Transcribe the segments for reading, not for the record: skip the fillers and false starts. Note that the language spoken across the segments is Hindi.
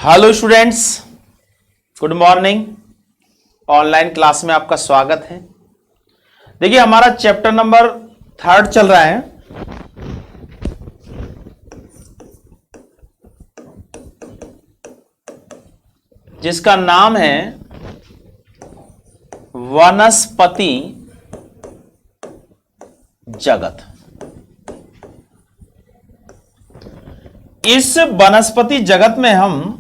Hello students, good morning. Online class में आपका स्वागत है। देखिए हमारा चैप्टर नंबर 3 चल रहा है। जिसका नाम है वनस्पति जगत। इस वनस्पति जगत में हम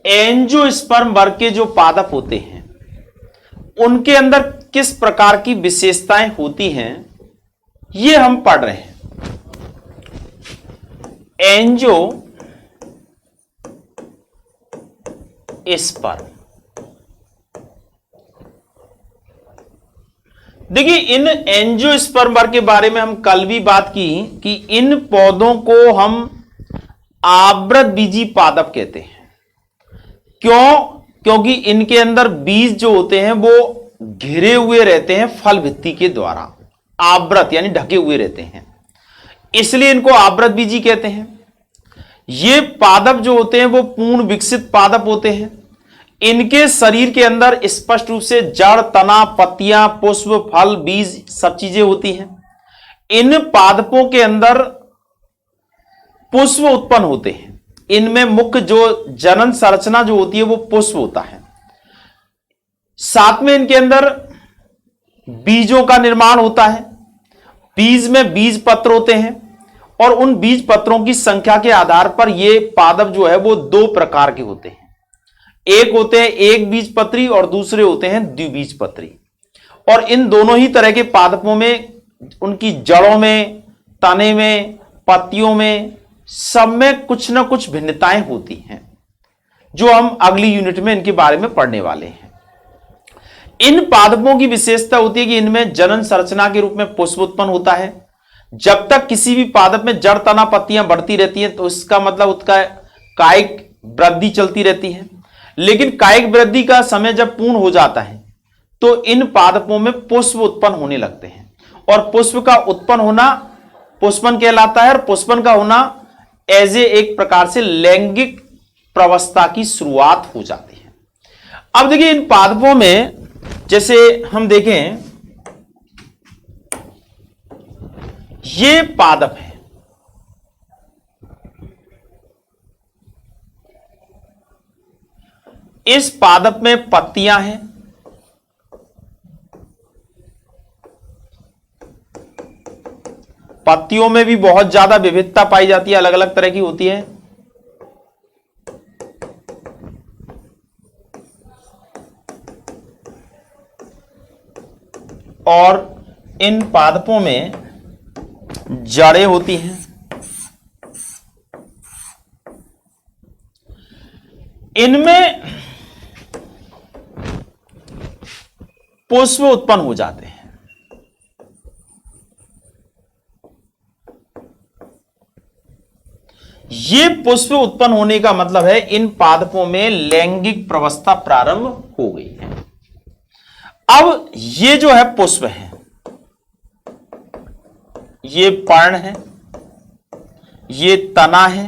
एंजियोस्पर्म वर्ग के जो पादप होते हैं उनके अंदर किस प्रकार की विशेषताएं होती हैं ये हम पढ़ रहे हैं। एंजियोस्पर्म, देखिए इन एंजियोस्पर्म वर्ग के बारे में हम कल भी बात की कि इन पौधों को हम आवृतबीजी पादप कहते हैं। क्यों? क्योंकि इनके अंदर बीज जो होते हैं वो घिरे हुए रहते हैं फल भित्ति के द्वारा, आवृत यानी ढके हुए रहते हैं, इसलिए इनको आवृतबीजी कहते हैं। ये पादप जो होते हैं वो पूर्ण विकसित पादप होते हैं। इनके शरीर के अंदर स्पष्ट रूप से जड़, तना, पत्तियां, पुष्प, फल, बीज सब चीजें होती हैं। इन पादपों के अंदर पुष्प उत्पन्न होते हैं। इनमें मुख्य जो जनन संरचना जो होती है वो पुष्प होता है। साथ में इनके अंदर बीजों का निर्माण होता है। बीज में बीज पत्र होते हैं और उन बीज पत्रों की संख्या के आधार पर ये पादप जो है वो दो प्रकार के होते हैं। एक होते हैं एक बीज पत्री और दूसरे होते हैं द्विबीजपत्री। और इन दोनों ही तरह के पादपों में उनकी जड़ों में, तने में, पत्तियों में, सब में कुछ ना कुछ भिन्नताएं होती हैं जो हम अगली यूनिट में इनके बारे में पढ़ने वाले हैं। इन पादपों की विशेषता होती है कि इनमें जनन संरचना के रूप में पुष्प उत्पन्न होता है। जब तक किसी भी पादप में जड़, तना, पत्तियां बढ़ती रहती हैं तो इसका मतलब उसका कायिक वृद्धि चलती रहती है। लेकिन कायिक वृद्धि का समय जब पूर्ण हो जाता है तो इन पादपों में पुष्प उत्पन्न होने लगते हैं और पुष्प का उत्पन्न होना पुष्पन कहलाता है। और पुष्पन का होना एज एक प्रकार से लैंगिक प्रवस्था की शुरुआत हो जाती है। अब देखिए इन पादपों में जैसे हम देखें, ये पादप है, इस पादप में पत्तियां हैं, पत्तियों में भी बहुत ज्यादा विविधता पाई जाती है, अलग अलग तरह की होती है। और इन पादपों में जड़ें होती हैं। इनमें पुष्प उत्पन्न हो जाते हैं। ये पुष्प उत्पन्न होने का मतलब है इन पादपों में लैंगिक प्रवस्था प्रारंभ हो गई है। अब ये जो है पुष्प है, ये पर्ण है, ये तना है,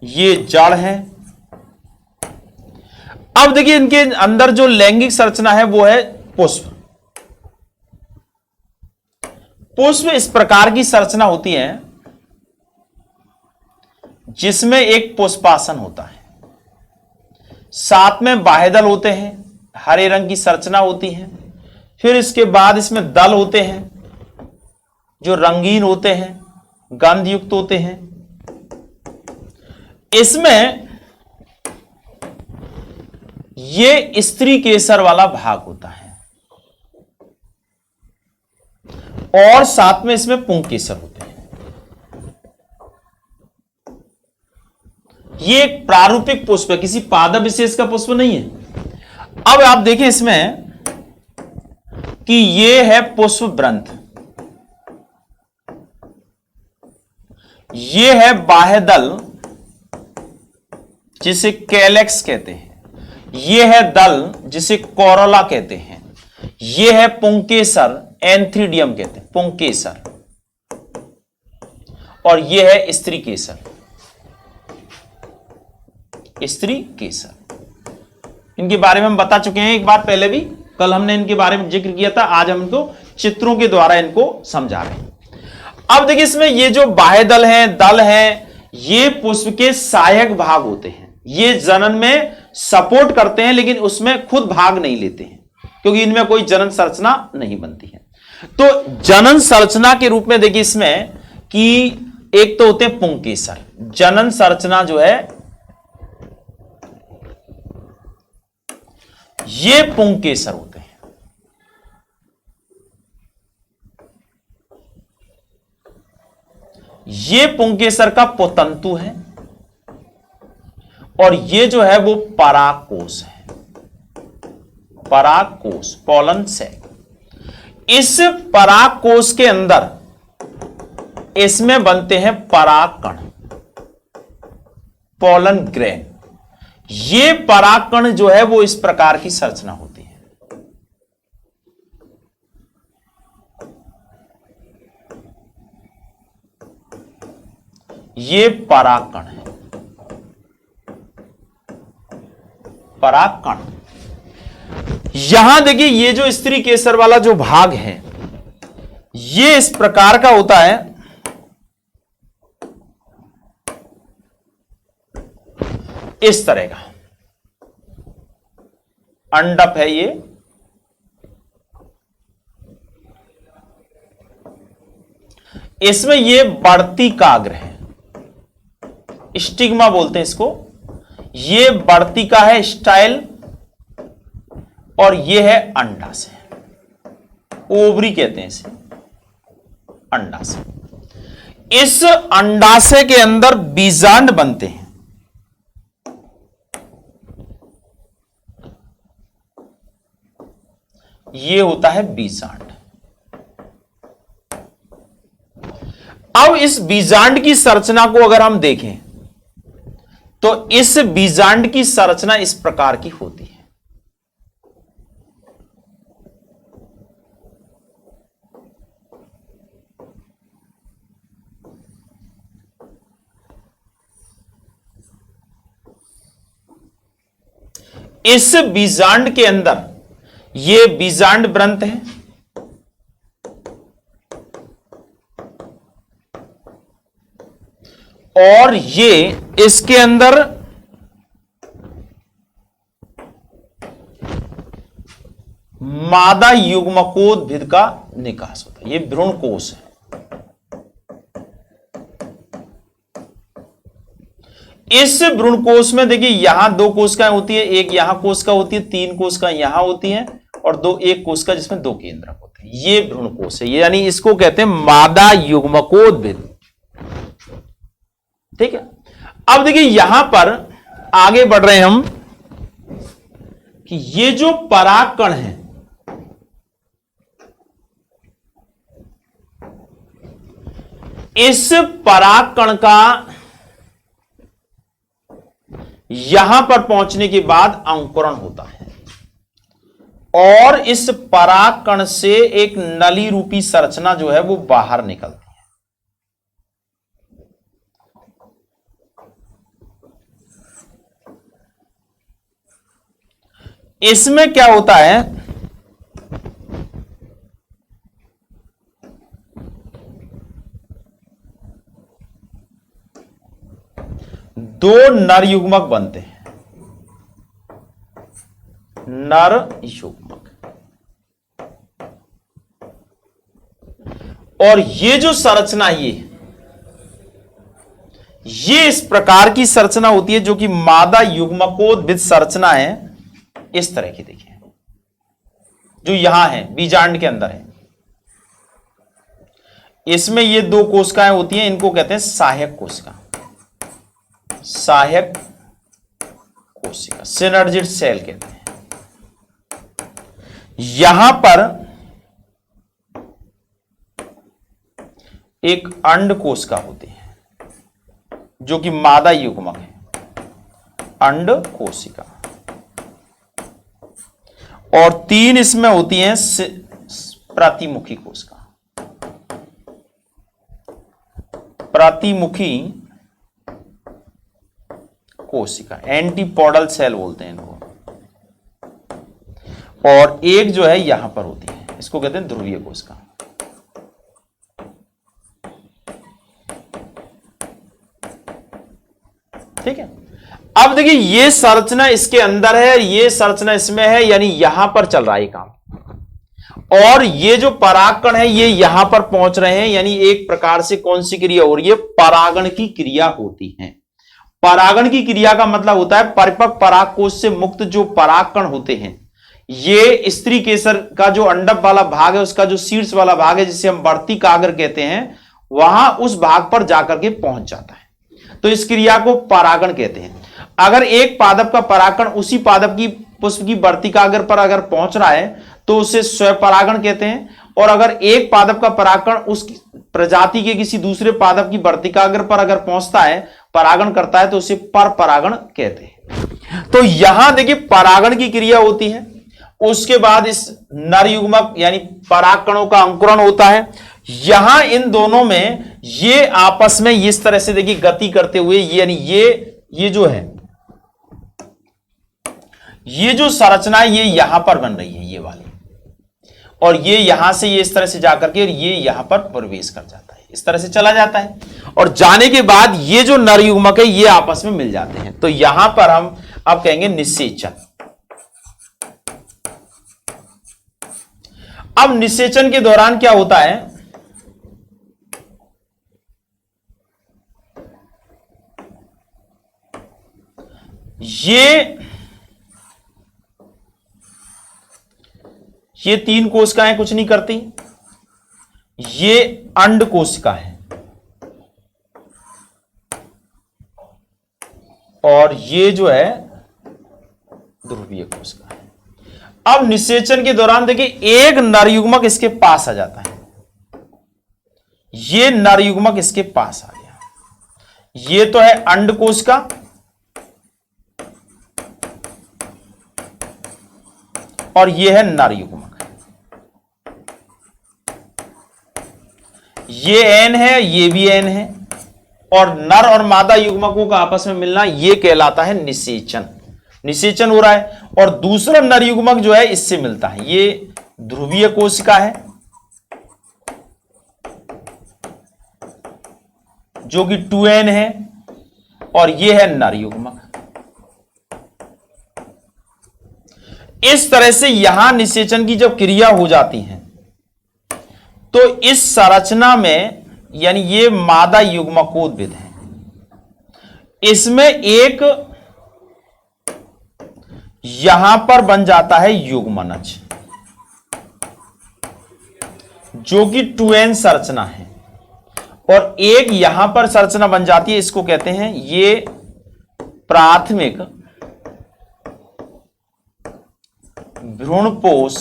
ये जड़ है। अब देखिए इनके अंदर जो लैंगिक संरचना है वो है पुष्प। पुष्प इस प्रकार की संरचना होती है जिसमें एक पुष्पासन होता है, साथ में बाह्यदल होते हैं, हरे रंग की संरचना होती है। फिर इसके बाद इसमें दल होते हैं जो रंगीन होते हैं, गंध युक्त होते हैं। इसमें ये स्त्री केसर वाला भाग होता है और साथ में इसमें पुंग केसर होते हैं। ये एक प्रारूपिक पुष्प है, किसी पादप विशेष का पुष्प नहीं है। अब आप देखें इसमें कि ये है पुष्प वृंत, ये है बाह्यदल जिसे कैलेक्स कहते हैं, ये है दल जिसे कोरोला कहते हैं, ये है पुंकेसर, एंथ्रीडियम कहते हैं पुंकेसर, और ये है स्त्री केसर। स्त्री केसर। इनके बारे में हम बता चुके हैं एक बार पहले भी, कल हमने इनके बारे में जिक्र किया था, आज हम इनको चित्रों के द्वारा इनको समझा रहे हैं। अब देखिए इसमें ये जो बाह्य दल है, ये पुष्प के सहायक भाग होते हैं। ये जनन में सपोर्ट करते हैं लेकिन उसमें खुद भाग नहीं लेते हैं, क्योंकि इनमें कोई जनन संरचना नहीं बनती है। तो जनन संरचना के रूप में देखिए इसमें कि एक तो होते हैं पुंकेसर। जनन संरचना जो है ये पुंकेसर होते हैं। ये पुंकेसर का पोतंतु है और ये जो है वो परागकोश है। परागकोश, पोलन सैक। इस परागकोश के अंदर इसमें बनते हैं परागकण, पोलन ग्रेन। ये परागकण जो है वो इस प्रकार की संरचना होती है। ये परागकण है, परागकण। यहां देखिए ये जो स्त्री केसर वाला जो भाग है ये इस प्रकार का होता है। इस तरह का अंडप है ये। इसमें ये बढ़ती काग्र है, स्टिग्मा बोलते हैं इसको। ये बढ़ती का है स्टाइल और ये है अंडाशय, ओवरी कहते हैं इसे, अंडाशय। इस अंडाशय के अंदर बीजांड बनते हैं। ये होता है बीजांड। अब इस बीजांड की संरचना को अगर हम देखें तो इस बीजांड की संरचना इस प्रकार की होती है। इस बीजांड के अंदर ये बीजांड ग्रंथ है, और ये इसके अंदर मादा युग्मकोद्भिद का निकास होता है। ये भ्रूण कोश है। इस भ्रूण कोश में देखिए यहां 2 कोशिकाएं होती है, एक यहां कोशिका होती है, 3 कोशिका यहां होती हैं और एक कोशिका जिसमें 2 केंद्रक होते हैं। ये भ्रूण कोश है, यानी इसको कहते हैं मादा युग्मकोद्भिद। ठीक है। अब देखिए यहां पर आगे बढ़ रहे हैं हम कि ये जो परागकण है इस परागकण का यहां पर पहुंचने के बाद अंकुरण होता है और इस परागकण से एक नली रूपी संरचना जो है वो बाहर निकलती है। इसमें क्या होता है, दो नर युग्मक बनते हैं, नर युग्मक। और ये जो संरचना ये इस प्रकार की संरचना होती है जो कि मादा युग्मकोद्भिद संरचना है। इस तरह की देखिए जो यहां है बीजांड के अंदर है। इसमें ये 2 कोशिकाएं होती हैं, इनको कहते हैं सहायक कोशिका, सहायक कोशिका, सिनर्जिड सेल कहते हैं। यहां पर एक अंड कोशिका होती है जो कि मादा युग्मक है, अंड कोशिका। और 3 इसमें होती हैं प्रतिमुखी कोशिका। प्रतिमुखी कोशिका, एंटीपोडल सेल बोलते हैं इनको। और एक जो है यहां पर होती है, इसको कहते हैं ध्रुवीय कोशिका। ठीक है। अब देखिए ये संरचना इसके अंदर है, ये संरचना इसमें है, यानी यहां पर चल रहा है काम। और ये जो परागकण है ये यहां पर पहुंच रहे हैं, यानी एक प्रकार से कौन सी क्रिया हो रही है? परागण की क्रिया होती है। परागण की क्रिया का मतलब होता है परिपक्व परागकोश से मुक्त जो परागकण होते हैं, ये स्त्री केसर का जो अंडक वाला भाग है, उसका जो शीर्ष वाला भाग है, जिसे हम बढ़ती कागर कहते हैं, वहां उस भाग पर जाकर के पहुंच जाता है। तो इस क्रिया को परागण कहते हैं। अगर एक पादप का परागकण उसी पादप की पुष्प की बढ़ती कागर पर अगर पहुंच रहा है तो उसे स्वपरागण कहते हैं। और अगर एक पादप का परागकण उस प्रजाति के किसी दूसरे पादप की बढ़ती कागर पर अगर पहुंचता है, परागण करता है, तो उसे परपरागण कहते हैं। तो यहां देखिए परागण की क्रिया होती है, उसके बाद इस नर युग्मक यानी परागकणों का अंकुरण होता है। यहां इन दोनों में ये आपस में इस तरह से देखिए गति करते हुए, यानी ये जो है, ये जो संरचना है ये यहां पर बन रही है, ये वाली, और ये यहां से ये इस तरह से जाकर के ये यहां पर प्रवेश कर जाता है, इस तरह से चला जाता है। और जाने के बाद ये जो नर युग्मक है ये आपस में मिल जाते हैं। तो यहां पर हम अब कहेंगे निषेचन। अब निषेचन के दौरान क्या होता है? ये तीन कोशिकाएं कुछ नहीं करती, ये अंड कोशिका है और ये जो है ध्रुवीय कोशिका है। अब निषेचन के दौरान देखिए एक नर युग्मक इसके पास आ जाता है, ये नर युग्मक इसके पास आ गया, ये तो है अंड कोशिका और ये है नर युग्मक। ये एन है, ये भी एन है, और नर और मादा युग्मकों का आपस में मिलना ये कहलाता है निषेचन। निषेचन हो रहा है। और दूसरा नर युग्मक जो है इससे मिलता है, ये ध्रुवीय कोशिका है जो कि 2n है, और ये है नर युग्मक। इस तरह से यहां निषेचन की जब क्रिया हो जाती है तो इस संरचना में, यानी ये मादा युग्मकोद्भिद है, इसमें एक यहां पर बन जाता है युग्मनज जो कि 2n संरचना है, और एक यहां पर संरचना बन जाती है, इसको कहते हैं ये प्राथमिक भ्रूणपोष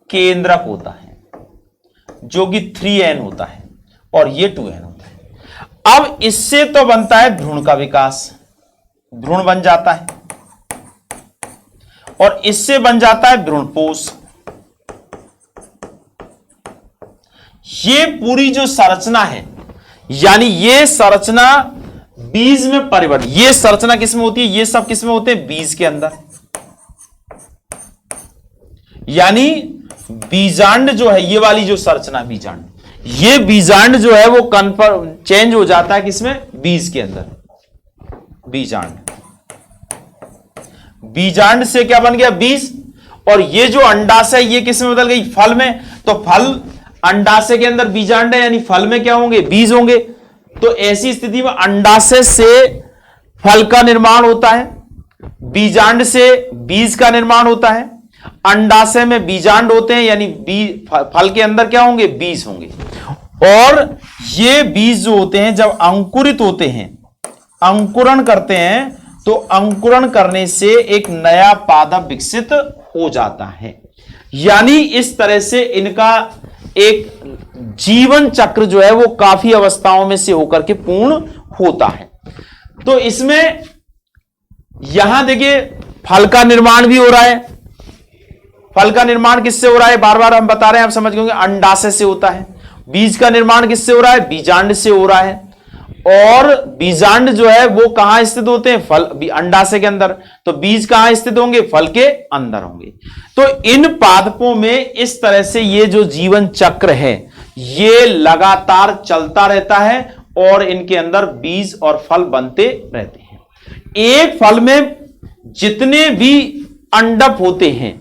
केंद्रक होता है जो कि 3n होता है और ये 2n होता है। अब इससे तो बनता है भ्रूण का विकास, भ्रूण बन जाता है, और इससे बन जाता है भ्रूणपोष। ये पूरी जो संरचना है, यानी ये संरचना बीज में परिवर्तित, ये संरचना किसमें होती है? ये सब किसमें होते हैं? बीज के अंदर। यानी बीजांड जो है, ये वाली जो संरचना बीजांड, ये बीजांड जो है वो कन्फर्म चेंज हो जाता है किसमें? बीज के अंदर। बीजांड, बीजांड से क्या बन गया? बीज। और ये जो अंडाशय ये किसमें बदल गई? फल में। तो फल अंडाशय के अंदर बीजांड है, यानी फल में क्या होंगे? बीज होंगे। तो ऐसी स्थिति में अंडाशय से फल का निर्माण होता है, बीजांड से बीज का निर्माण होता है, अंडाशय में बीजांड होते हैं, यानी फल के अंदर क्या होंगे? बीज होंगे। और ये बीज जो होते हैं जब अंकुरित होते हैं, अंकुरण करते हैं, तो अंकुरण करने से एक नया पादप विकसित हो जाता है। यानी इस तरह से इनका एक जीवन चक्र जो है वो काफी अवस्थाओं में से होकर के पूर्ण होता है। तो इसमें यहां देखिए फल का निर्माण भी हो रहा है। फल का निर्माण किससे हो रहा है? बार बार हम बता रहे हैं, आप समझ गए, अंडाशय से होता है। बीज का निर्माण किससे हो रहा है? बीजांड से हो रहा है। और बीजांड जो है वो कहां स्थित होते हैं? फल अंडाशय के अंदर। तो बीज कहां स्थित होंगे? फल के अंदर होंगे। तो इन पादपों में इस तरह से ये जो जीवन चक्र है ये लगातार चलता रहता है और इनके अंदर बीज और फल बनते रहते हैं। एक फल में जितने भी अंडक होते हैं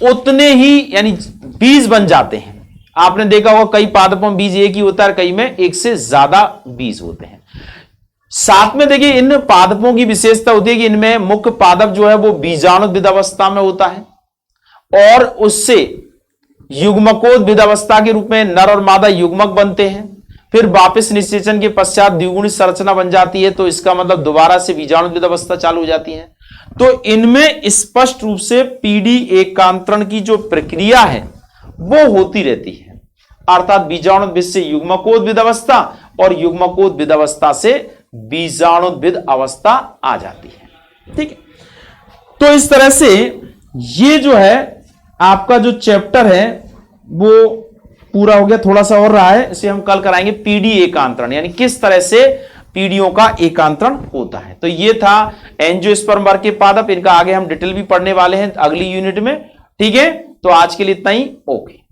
उतने ही यानी बीज बन जाते हैं। आपने देखा होगा कई पादपों में बीज एक ही होता है, कई में एक से ज्यादा बीज होते हैं। साथ में देखिए इन पादपों की विशेषता होती है कि इनमें मुख्य पादप जो है वो बीजाणुविद अवस्था में होता है और उससे युग्मकोद्भिद अवस्था के रूप में नर और मादा युग्मक बनते हैं। फिर वापस निषेचन के पश्चात द्विगुणित संरचना बन जाती है, तो इसका मतलब दोबारा से बीजाणुविद अवस्था चालू हो जाती है। तो इनमें स्पष्ट रूप से पीडी एकांतरण की जो प्रक्रिया है वो होती रहती है, अर्थात बीजाणुविद से युग्मकोद्भिद अवस्था और युग्मकोद्भिद अवस्था से बीजाणुविद अवस्था आ जाती है। ठीक है, तो इस तरह से ये जो है आपका जो चैप्टर है वो पूरा हो गया। थोड़ा सा और रहा है, इसे हम कल कराएंगे। पीडी एकांतरण यानी किस तरह से पीढ़ियों का एकांतरण होता है। तो ये था एंजियोस्पर्म वर्ग के पादप, इनका आगे हम डिटेल भी पढ़ने वाले हैं अगली यूनिट में। ठीक है, तो आज के लिए इतना ही। ओके।